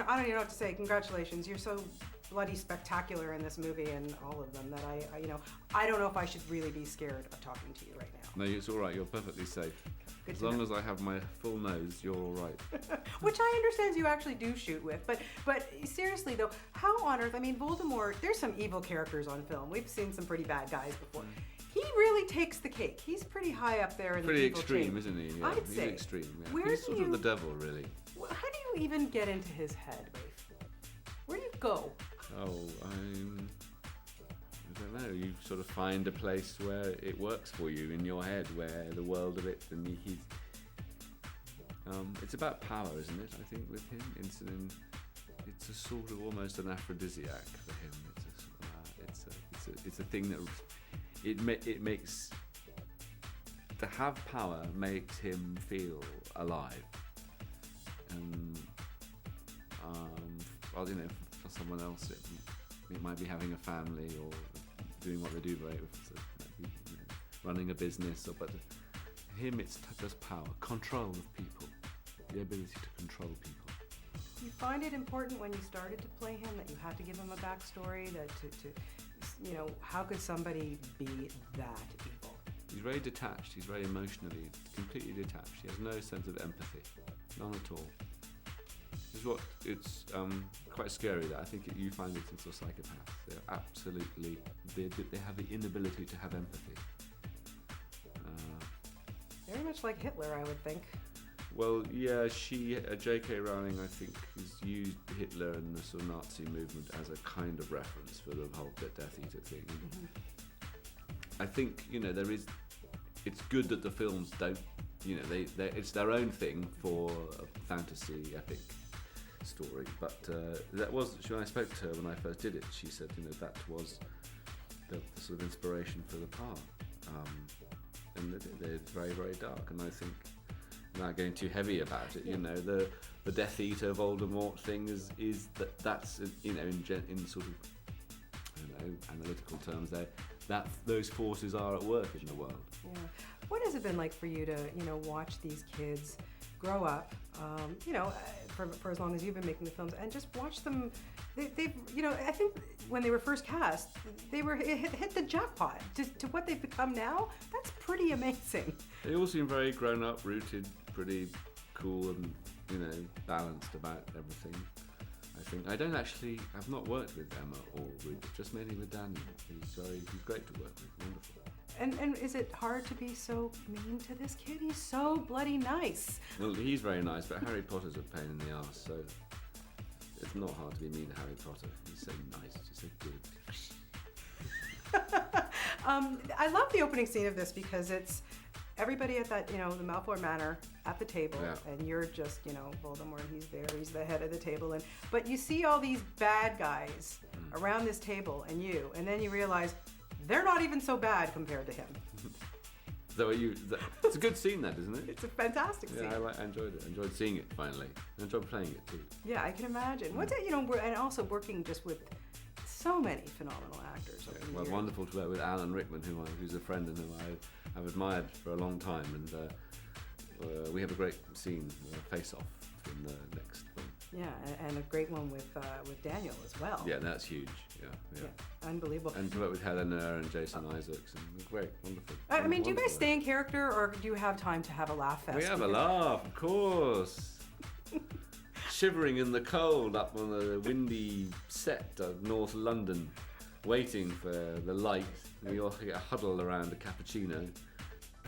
I don't even know what to say. Congratulations. You're so bloody spectacular in this movie and all of them that I don't know if I should really be scared of talking to you right now. No, it's all right. You're perfectly safe. Good as long as I have my full nose, you're all right. Which I understand you actually do shoot with. But seriously, though, how on earth, I mean, Voldemort, there's some evil characters on film. We've seen some pretty bad guys before. He really takes the cake. He's pretty high up there in the evil extreme, chain. isn't he? Yeah, I'd he's say. Extreme. Yeah. He's sort of the devil, really. How do you even get into his head, Rafe? Where do you go? Oh, I don't know. You sort of find a place where it works for you in your head, where the world of it, and he's. It's about power, isn't it? I think with him, it's a sort of almost an aphrodisiac for him. It's a thing that it makes. To have power makes him feel alive, and well, for someone else, it might be having a family or doing what they do, right? Running a business, but for him, it's just power, control of people, the ability to control people. You find it important when you started to play him that you had to give him a backstory, that how could somebody be that evil? He's very detached. He's very emotionally, completely detached. He has no sense of empathy, none at all. It's quite scary that I think you find it in sort of psychopaths. They're absolutely, they have the inability to have empathy. Very much like Hitler, I would think. Well, yeah, J.K. Rowling, I think, has used Hitler and the sort of Nazi movement as a kind of reference for the whole Death Eater thing. Mm-hmm. I think, it's good that the films don't, it's their own thing for a fantasy epic story. But that was, when I spoke to her when I first did it, she said, that was the sort of inspiration for the part. And they're very, very dark. And I think, without getting too heavy about it, the Death Eater Voldemort thing is that's in sort of, analytical terms there, that those forces are at work in the world. Yeah. What has it been like for you to, watch these kids grow up, for as long as you've been making the films, and just watch them? They've, I think when they were first cast, they were hit the jackpot. To what they've become now, that's pretty amazing. They all seem very grown up, rooted, pretty cool, and balanced about everything. I think I've not worked with Emma or Rupert, just mainly with Daniel. He's great to work with, wonderful. And is it hard to be so mean to this kid? He's so bloody nice. Well, he's very nice, but Harry Potter's a pain in the arse, so it's not hard to be mean to Harry Potter. He's so nice, he's so good. I love the opening scene of this because it's everybody at that, the Malfoy Manor at the table, yeah. And you're just, Voldemort, he's there, he's the head of the table, but you see all these bad guys around this table and then you realize they're not even so bad compared to him. It's a good scene, that, isn't it? It's a fantastic scene. Yeah, I enjoyed it. I enjoyed seeing it finally. I enjoyed playing it too. Yeah, I can imagine. What's it, and also working just with so many phenomenal actors. Well, wonderful to work with Alan Rickman, who's a friend and who I have admired for a long time, and we have a great scene, face-off, in the next film. Yeah, and a great one with Daniel as well. Yeah, that's huge. Yeah, unbelievable. And to work with Helena and Jason Isaacs, and great, wonderful. I mean, do you guys stay in character, or do you have time to have a laugh fest? We have a laugh, of course. Shivering in the cold up on a windy set of North London, waiting for the light. We all get huddled around a cappuccino.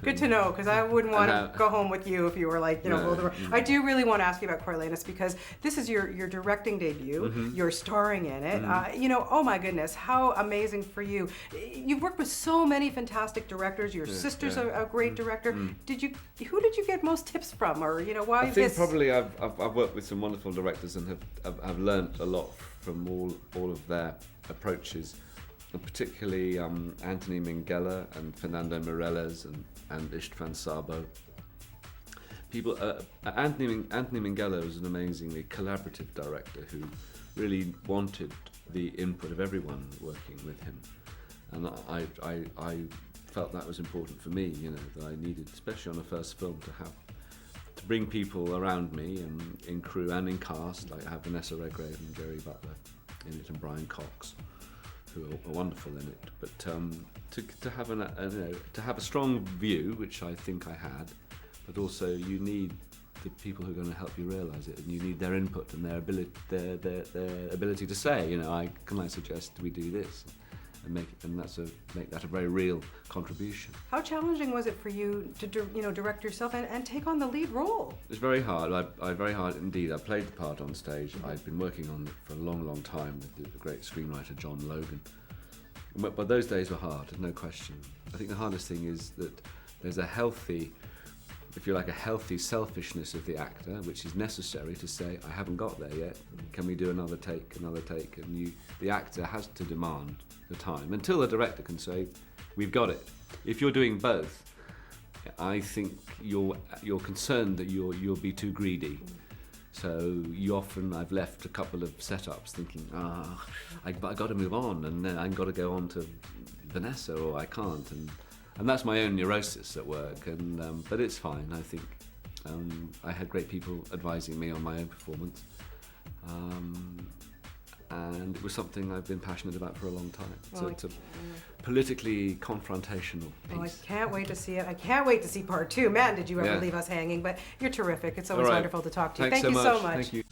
Good to know, because I wouldn't want to go home with you if you were like, Voldemort. I do really want to ask you about Coriolanus, because this is your directing debut. Mm-hmm. You're starring in it. Mm-hmm. Oh my goodness, how amazing for you. You've worked with so many fantastic directors. Your sister's a great director. Mm-hmm. Who did you get most tips from, or why? I think probably I've worked with some wonderful directors and have learnt a lot from all of their approaches. And particularly Anthony Minghella and Fernando Meirelles and Istvan Sabo. Anthony Minghella was an amazingly collaborative director who really wanted the input of everyone working with him, and I felt that was important for me. That I needed, especially on the first film, to bring people around me in crew and in cast. Like I have Vanessa Redgrave and Jerry Butler in it, and Brian Cox, who are wonderful in it. But to have to have a strong view, which I think I had, but also you need the people who are going to help you realise it, and you need their input and their ability to say, can I suggest we do this, and make that a very real contribution. How challenging was it for you to direct yourself and take on the lead role? It's very hard. Very hard indeed. I played the part on stage. I'd been working on it for a long, long time with the great screenwriter John Logan. But those days were hard, no question. I think the hardest thing is that there's a healthy selfishness of the actor, which is necessary to say, I haven't got there yet, can we do another take, and the actor has to demand the time, until the director can say, we've got it. If you're doing both, I think you're concerned that you'll be too greedy. So I've left a couple of setups thinking, I got to move on, and then I've got to go on to Vanessa, or I can't, and that's my own neurosis at work, but it's fine, I think. I had great people advising me on my own performance, and it was something I've been passionate about for a long time. It's a politically confrontational piece. Oh, I can't wait to see it. I can't wait to see part 2. Man, did you ever leave us hanging, but you're terrific. It's always wonderful to talk to you. Thanks Thank you so much. Thank you.